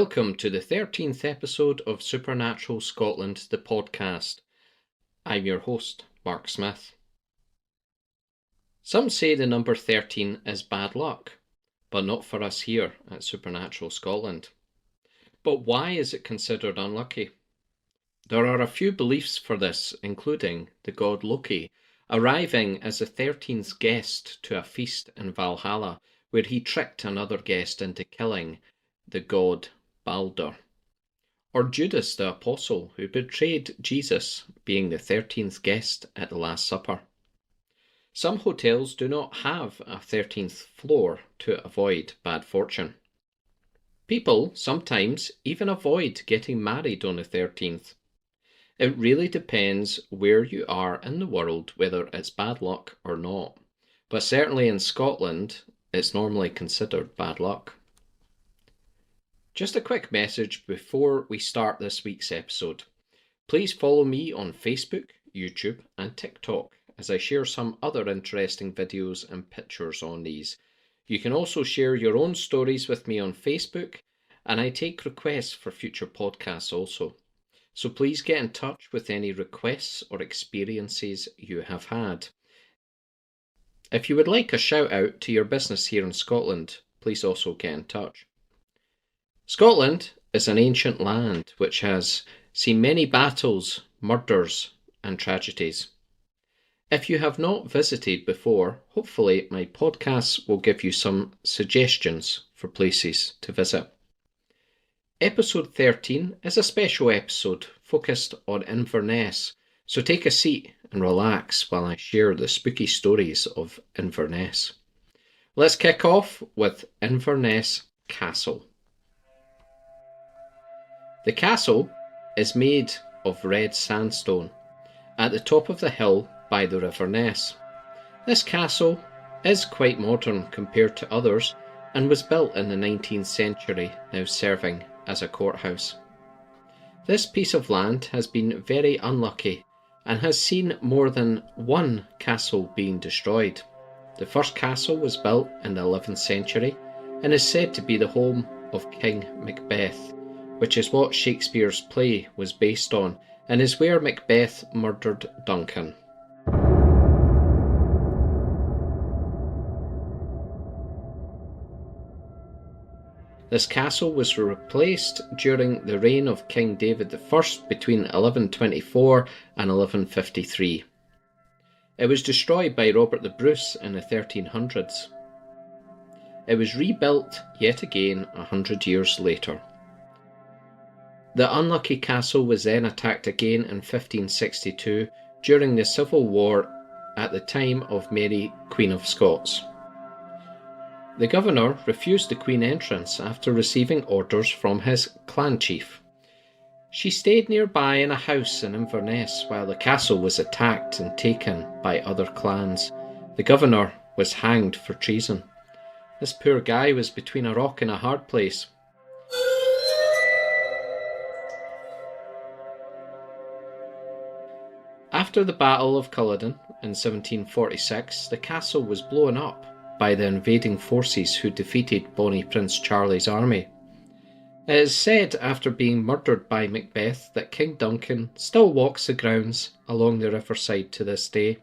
Welcome to the 13th episode of Supernatural Scotland, the podcast. I'm your host, Mark Smith. Some say the number 13 is bad luck, but not for us here at Supernatural Scotland. But why is it considered unlucky? There are a few beliefs for this, including the god Loki arriving as the 13th guest to a feast in Valhalla, where he tricked another guest into killing the god Balder. Or Judas the Apostle, who betrayed Jesus, being the 13th guest at the Last Supper. Some hotels do not have a 13th floor to avoid bad fortune. People sometimes even avoid getting married on the 13th. It really depends where you are in the world, whether it's bad luck or not. But certainly in Scotland, it's normally considered bad luck. Just a quick message before we start this week's episode. Please follow me on Facebook, YouTube and TikTok as I share some other interesting videos and pictures on these. You can also share your own stories with me on Facebook, and I take requests for future podcasts also. So please get in touch with any requests or experiences you have had. If you would like a shout out to your business here in Scotland, please also get in touch. Scotland is an ancient land which has seen many battles, murders and tragedies. If you have not visited before, hopefully my podcasts will give you some suggestions for places to visit. Episode 13 is a special episode focused on Inverness, so take a seat and relax while I share the spooky stories of Inverness. Let's kick off with Inverness Castle. The castle is made of red sandstone at the top of the hill by the River Ness. This castle is quite modern compared to others and was built in the 19th century, now serving as a courthouse. This piece of land has been very unlucky and has seen more than one castle being destroyed. The first castle was built in the 11th century and is said to be the home of King Macbeth, which is what Shakespeare's play was based on and is where Macbeth murdered Duncan. This castle was replaced during the reign of King David I between 1124 and 1153. It was destroyed by Robert the Bruce in the 1300s. It was rebuilt yet again 100 years later. The unlucky castle was then attacked again in 1562 during the Civil War at the time of Mary, Queen of Scots. The governor refused the Queen entrance after receiving orders from his clan chief. She stayed nearby in a house in Inverness while the castle was attacked and taken by other clans. The governor was hanged for treason. This poor guy was between a rock and a hard place. After the Battle of Culloden in 1746, the castle was blown up by the invading forces who defeated Bonnie Prince Charlie's army. It is said after being murdered by Macbeth that King Duncan still walks the grounds along the riverside to this day.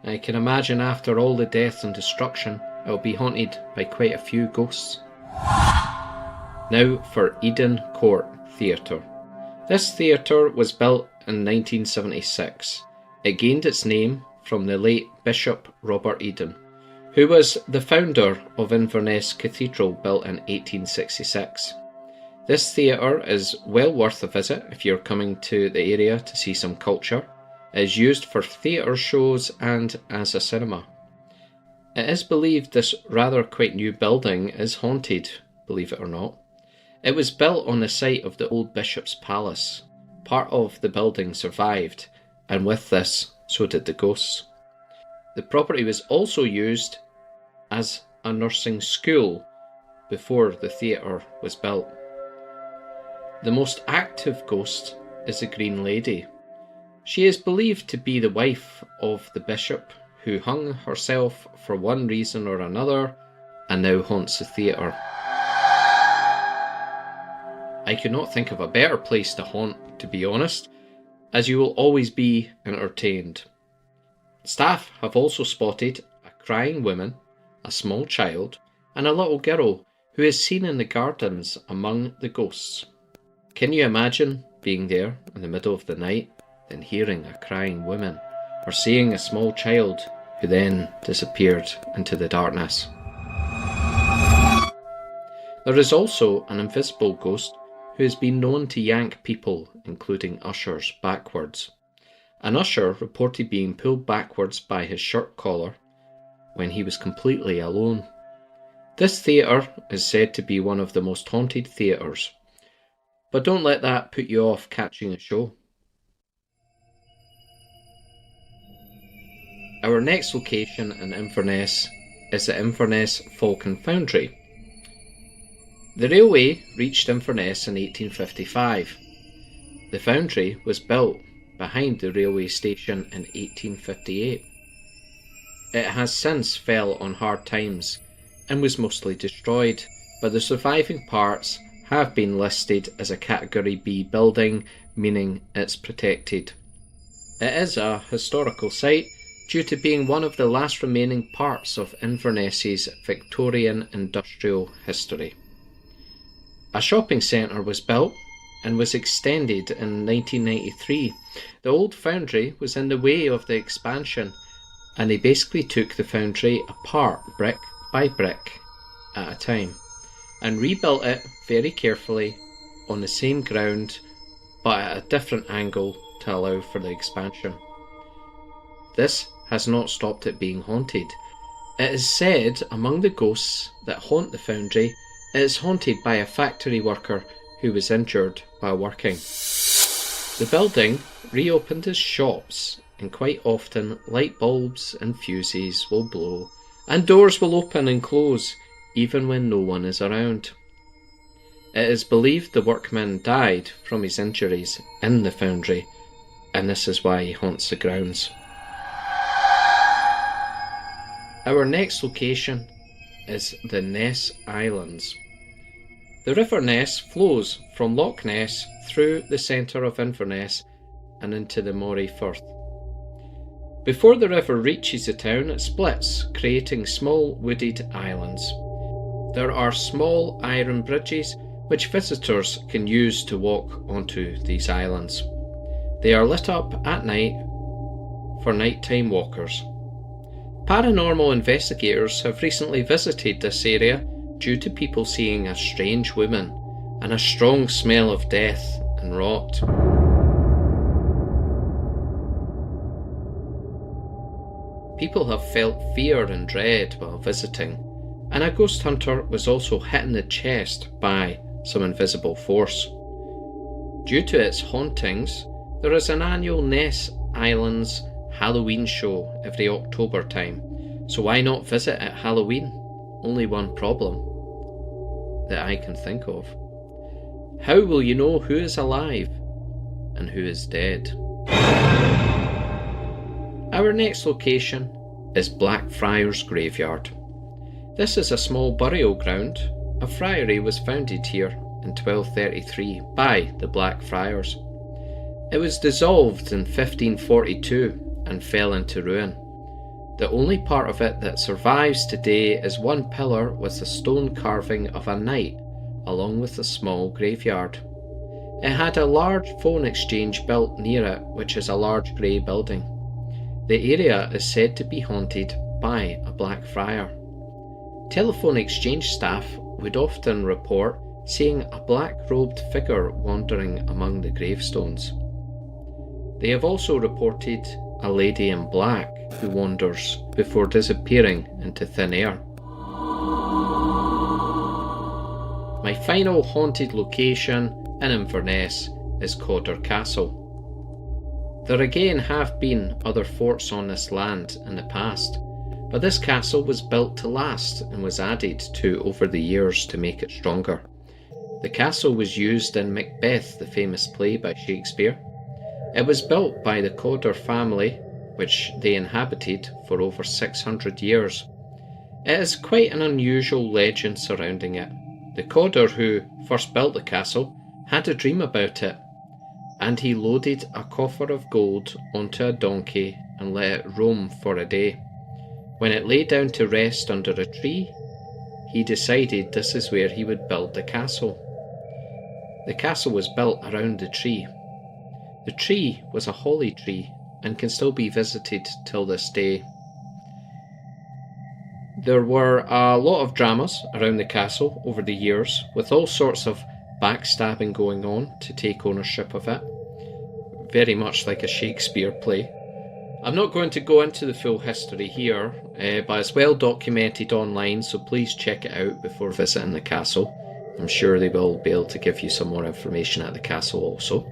I can imagine after all the death and destruction, it will be haunted by quite a few ghosts. Now for Eden Court Theatre. This theatre was built in 1976. It gained its name from the late Bishop Robert Eden, who was the founder of Inverness Cathedral, built in 1866. This theatre is well worth a visit if you're coming to the area to see some culture. It is used for theatre shows and as a cinema. It is believed this rather quite new building is haunted, believe it or not. It was built on the site of the old Bishop's Palace. Part of the building survived, and with this, so did the ghosts. The property was also used as a nursing school before the theatre was built. The most active ghost is the Green Lady. She is believed to be the wife of the bishop who hung herself for one reason or another and now haunts the theatre. I could not think of a better place to haunt, to be honest, as you will always be entertained. Staff have also spotted a crying woman, a small child, and a little girl who is seen in the gardens among the ghosts. Can you imagine being there in the middle of the night, then hearing a crying woman, or seeing a small child who then disappeared into the darkness? There is also an invisible ghost who has been known to yank people, including ushers, backwards. An usher reported being pulled backwards by his shirt collar when he was completely alone. This theatre is said to be one of the most haunted theatres, but don't let that put you off catching a show. Our next location in Inverness is the Inverness Falcon Foundry. The railway reached Inverness in 1855. The foundry was built behind the railway station in 1858. It has since fell on hard times and was mostly destroyed, but the surviving parts have been listed as a Category B building, meaning it's protected. It is a historical site due to being one of the last remaining parts of Inverness's Victorian industrial history. A shopping centre was built and was extended in 1993. The old foundry was in the way of the expansion, and they basically took the foundry apart brick by brick at a time and rebuilt it very carefully on the same ground but at a different angle to allow for the expansion. This has not stopped it being haunted. It is said among the ghosts that haunt the foundry, it is haunted by a factory worker who was injured while working. The building reopened as shops, and quite often light bulbs and fuses will blow, and doors will open and close, even when no one is around. It is believed the workman died from his injuries in the foundry, and this is why he haunts the grounds. Our next location is the Ness Islands. The River Ness flows from Loch Ness through the centre of Inverness and into the Moray Firth. Before the river reaches the town, it splits, creating small wooded islands. There are small iron bridges which visitors can use to walk onto these islands. They are lit up at night for nighttime walkers. Paranormal investigators have recently visited this area due to people seeing a strange woman and a strong smell of death and rot. People have felt fear and dread while visiting, and a ghost hunter was also hit in the chest by some invisible force. Due to its hauntings, there is an annual Ness Islands Halloween show every October time, so why not visit at Halloween? Only one problem that I can think of. How will you know who is alive and who is dead? Our next location is Blackfriars Graveyard. This is a small burial ground. A friary was founded here in 1233 by the Blackfriars. It was dissolved in 1542 and fell into ruin. The only part of it that survives today is one pillar with a stone carving of a knight, along with a small graveyard. It had a large phone exchange built near it, which is a large grey building. The area is said to be haunted by a black friar. Telephone exchange staff would often report seeing a black-robed figure wandering among the gravestones. They have also reported a lady in black who wanders before disappearing into thin air. My final haunted location in Inverness is Codder Castle. There again have been other forts on this land in the past, but this castle was built to last and was added to over the years to make it stronger. The castle was used in Macbeth, the famous play by Shakespeare. It was built by the Codder family, which they inhabited for over 600 years. It is quite an unusual legend surrounding it. The Codder who first built the castle had a dream about it, and he loaded a coffer of gold onto a donkey and let it roam for a day. When it lay down to rest under a tree, he decided this is where he would build the castle. The castle was built around the tree. The tree was a holly tree and can still be visited till this day. There were a lot of dramas around the castle over the years, with all sorts of backstabbing going on to take ownership of it. Very much like a Shakespeare play. I'm not going to go into the full history here, but it's well documented online, so please check it out before visiting the castle. I'm sure they will be able to give you some more information at the castle also.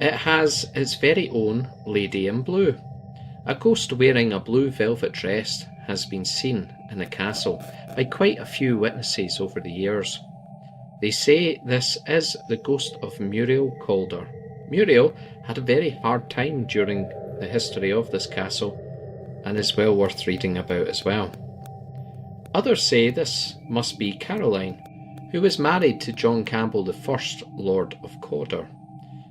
It has its very own Lady in Blue. A ghost wearing a blue velvet dress has been seen in the castle by quite a few witnesses over the years. They say this is the ghost of Muriel Calder. Muriel had a very hard time during the history of this castle and is well worth reading about as well. Others say this must be Caroline, who was married to John Campbell, the first Lord of Calder.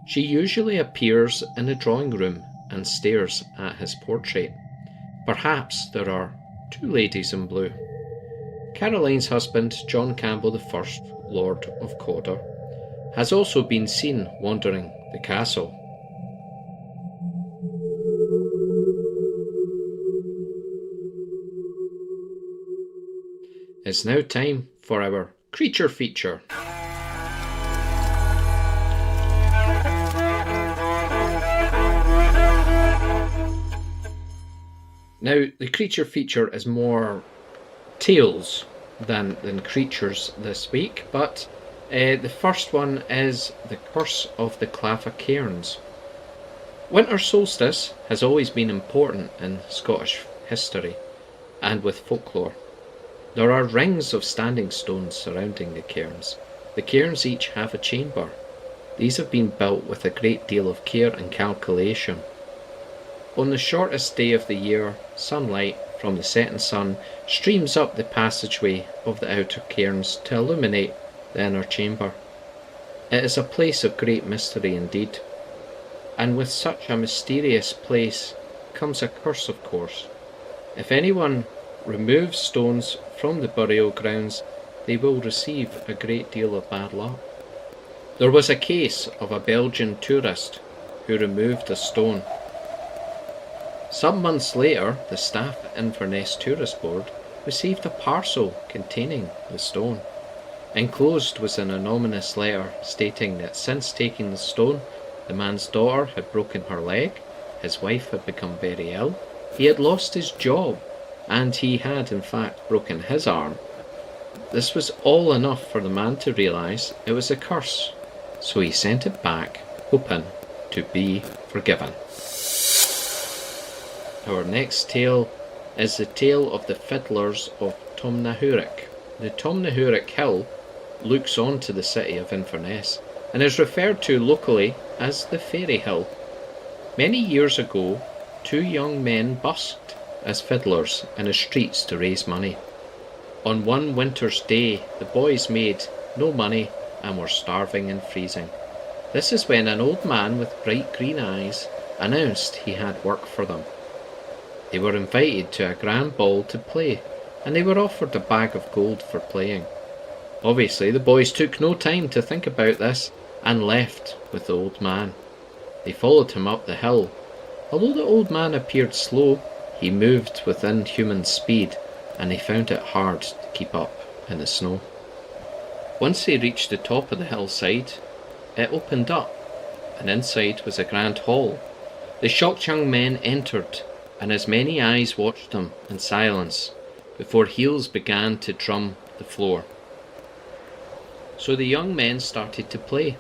She usually appears in the drawing room and stares at his portrait. Perhaps there are two ladies in blue. Caroline's husband, John Campbell, the first Lord of Calder, has also been seen wandering the castle. It's now time for our creature feature. Now, the creature feature is more tales than creatures this week, but the first one is The Curse of the Clava Cairns. Winter solstice has always been important in Scottish history and with folklore. There are rings of standing stones surrounding the cairns. The cairns each have a chamber. These have been built with a great deal of care and calculation. On the shortest day of the year, sunlight from the setting sun streams up the passageway of the outer cairns to illuminate the inner chamber. It is a place of great mystery indeed, and with such a mysterious place comes a curse, of course. If anyone removes stones from the burial grounds, they will receive a great deal of bad luck. There was a case of a Belgian tourist who removed a stone. Some months later, the staff at Inverness Tourist Board received a parcel containing the stone. Enclosed was an anonymous letter stating that since taking the stone, the man's daughter had broken her leg, his wife had become very ill, he had lost his job, and he had in fact broken his arm. This was all enough for the man to realise it was a curse, so he sent it back, hoping to be forgiven. Our next tale is the tale of the fiddlers of Tomnahurich. The Tomnahurich Hill looks on to the city of Inverness and is referred to locally as the Fairy Hill. Many years ago, two young men busked as fiddlers in the streets to raise money. On one winter's day, the boys made no money and were starving and freezing. This is when an old man with bright green eyes announced he had work for them. They were invited to a grand ball to play, and they were offered a bag of gold for playing. Obviously, the boys took no time to think about this and left with the old man. They followed him up the hill. Although the old man appeared slow, he moved with inhuman speed, and they found it hard to keep up in the snow. Once they reached the top of the hillside, it opened up, and inside was a grand hall. The shocked young men entered, and as many eyes watched them in silence before heels began to drum the floor. So the young men started to play.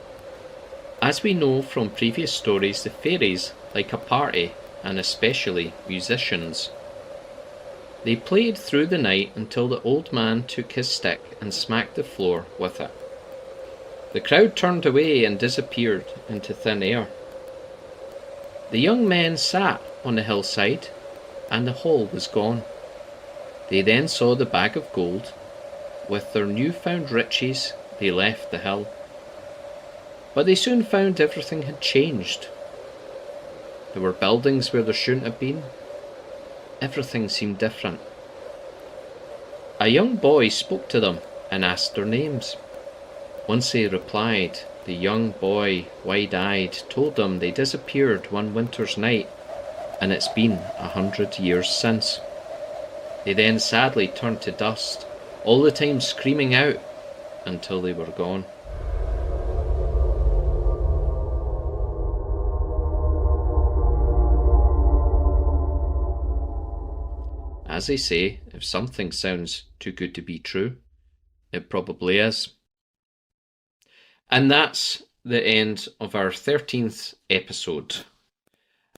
As we know from previous stories, the fairies like a party, and especially musicians. They played through the night until the old man took his stick and smacked the floor with it. The crowd turned away and disappeared into thin air. The young men sat on the hillside, and the hall was gone. They then saw the bag of gold. With their newfound riches, they left the hill. But they soon found everything had changed. There were buildings where there shouldn't have been. Everything seemed different. A young boy spoke to them and asked their names. Once they replied, the young boy, wide-eyed, told them they disappeared one winter's night, and it's been 100 years since. They then sadly turned to dust, all the time screaming out until they were gone. As they say, if something sounds too good to be true, it probably is. And that's the end of our 13th episode.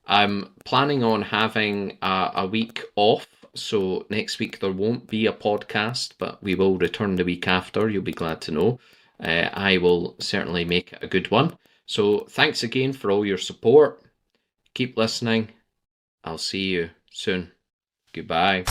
I'm planning on having a week off, so next week there won't be a podcast, but we will return the week after, you'll be glad to know. I will certainly make it a good one. So thanks again for all your support. Keep listening. I'll see you soon. Goodbye.